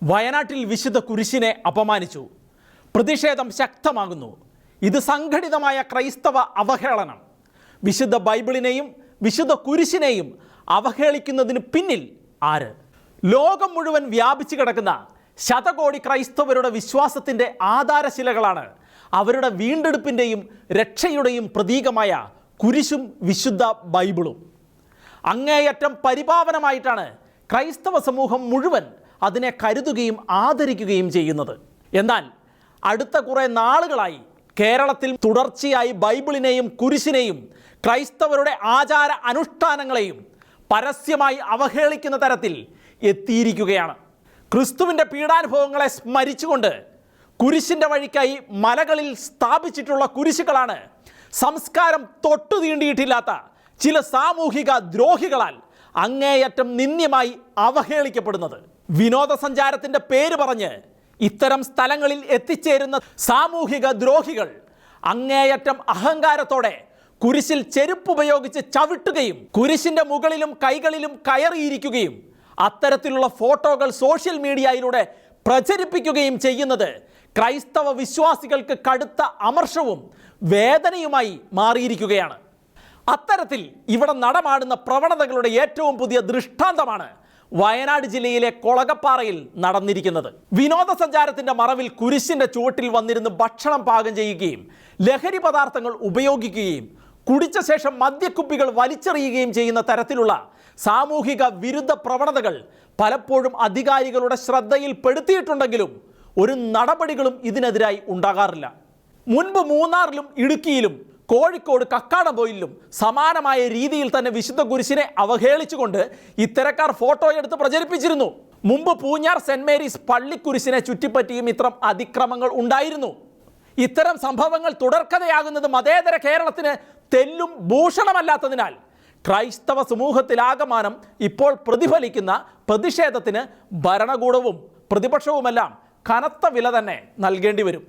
വയനാട്ടിൽ വിശുദ്ധ കുരിശിനെ അപമാനിച്ചു. പ്രതിഷേധം ശക്തമാകുന്നു. ഇത് സംഘടിതമായ ക്രൈസ്തവ അവഹേളനം. വിശുദ്ധ ബൈബിളിനെയും വിശുദ്ധ കുരിശിനെയും അവഹേളിക്കുന്നതിന് പിന്നിൽ ആര്? ലോകം മുഴുവൻ വ്യാപിച്ചു കിടക്കുന്ന ശതകോടി ക്രൈസ്തവരുടെ വിശ്വാസത്തിൻ്റെ ആധാരശിലകളാണ് അവരുടെ വീണ്ടെടുപ്പിൻ്റെയും രക്ഷയുടെയും പ്രതീകമായ കുരിശും വിശുദ്ധ ബൈബിളും. അങ്ങേയറ്റം പരിപാവനമായിട്ടാണ് ക്രൈസ്തവ സമൂഹം മുഴുവൻ അതിനെ കരുതുകയും ആദരിക്കുകയും ചെയ്യുന്നത്. എന്നാൽ അടുത്ത കുറേ നാളുകളായി കേരളത്തിൽ തുടർച്ചയായി ബൈബിളിനെയും കുരിശിനെയും ക്രൈസ്തവരുടെ ആചാര അനുഷ്ഠാനങ്ങളെയും പരസ്യമായി അവഹേളിക്കുന്ന തരത്തിൽ എത്തിയിരിക്കുകയാണ്. ക്രിസ്തുവിൻ്റെ പീഡാനുഭവങ്ങളെ സ്മരിച്ചുകൊണ്ട് കുരിശിൻ്റെ വഴിക്കായി മലകളിൽ സ്ഥാപിച്ചിട്ടുള്ള കുരിശുകളാണ് സംസ്കാരം തൊട്ടു തീണ്ടിയിട്ടില്ലാത്ത ചില സാമൂഹിക ദ്രോഹികളാൽ അങ്ങേയറ്റം നിന്ദ്യമായി അവഹേളിക്കപ്പെടുന്നത്. വിനോദസഞ്ചാരത്തിൻ്റെ പേര് പറഞ്ഞ് ഇത്തരം സ്ഥലങ്ങളിൽ എത്തിച്ചേരുന്ന സാമൂഹിക ദ്രോഹികൾ അങ്ങേയറ്റം അഹങ്കാരത്തോടെ കുരിശിൽ ചെരുപ്പുപയോഗിച്ച് ചവിട്ടുകയും കുരിശിൻ്റെ മുകളിലും കൈകളിലും കയറിയിരിക്കുകയും അത്തരത്തിലുള്ള ഫോട്ടോകൾ സോഷ്യൽ മീഡിയയിലൂടെ പ്രചരിപ്പിക്കുകയും ചെയ്യുന്നത് ക്രൈസ്തവ വിശ്വാസികൾക്ക് കടുത്ത അമർഷവും വേദനയുമായി മാറിയിരിക്കുകയാണ്. അത്തരത്തിൽ ഇവിടെ നടമാടുന്ന പ്രവണതകളുടെ ഏറ്റവും പുതിയ ദൃഷ്ടാന്തമാണ് വയനാട് ജില്ലയിലെ കൊളകപ്പാറയിൽ നടന്നിരിക്കുന്നത്. വിനോദസഞ്ചാരത്തിൻ്റെ മറവിൽ കുരിശിൻ്റെ ചുവട്ടിൽ വന്നിരുന്ന് ഭക്ഷണം പാകം ചെയ്യുകയും ലഹരി പദാർത്ഥങ്ങൾ ഉപയോഗിക്കുകയും കുടിച്ച ശേഷം മദ്യക്കുപ്പികൾ വലിച്ചെറിയുകയും ചെയ്യുന്ന തരത്തിലുള്ള സാമൂഹിക വിരുദ്ധ പ്രവണതകൾ പലപ്പോഴും അധികാരികളുടെ ശ്രദ്ധയിൽപ്പെടുത്തിയിട്ടുണ്ടെങ്കിലും ഒരു നടപടികളും ഇതിനെതിരായി ഉണ്ടാകാറില്ല. മുൻപ് മൂന്നാറിലും ഇടുക്കിയിലും കോഴിക്കോട് കക്കാടംപൊയിലും സമാനമായ രീതിയിൽ തന്നെ വിശുദ്ധ കുരിശിനെ അവഹേളിച്ചുകൊണ്ട് ഇത്തരക്കാർ ഫോട്ടോ എടുത്ത് പ്രചരിപ്പിച്ചിരുന്നു. മുമ്പ് പൂഞ്ഞാർ സെന്റ് മേരീസ് പള്ളിക്കുരിശിനെ ചുറ്റിപ്പറ്റിയും ഇത്തരം അതിക്രമങ്ങൾ ഉണ്ടായിരുന്നു. ഇത്തരം സംഭവങ്ങൾ തുടർക്കഥയാകുന്നത് മതേതര കേരളത്തിന് തെല്ലും ഭൂഷണമല്ലാത്തതിനാൽ ക്രൈസ്തവ സമൂഹത്തിലാകമാനം ഇപ്പോൾ പ്രതിഫലിക്കുന്ന പ്രതിഷേധത്തിന് ഭരണകൂടവും പ്രതിപക്ഷവുമെല്ലാം കനത്ത വില തന്നെ നൽകേണ്ടി വരും.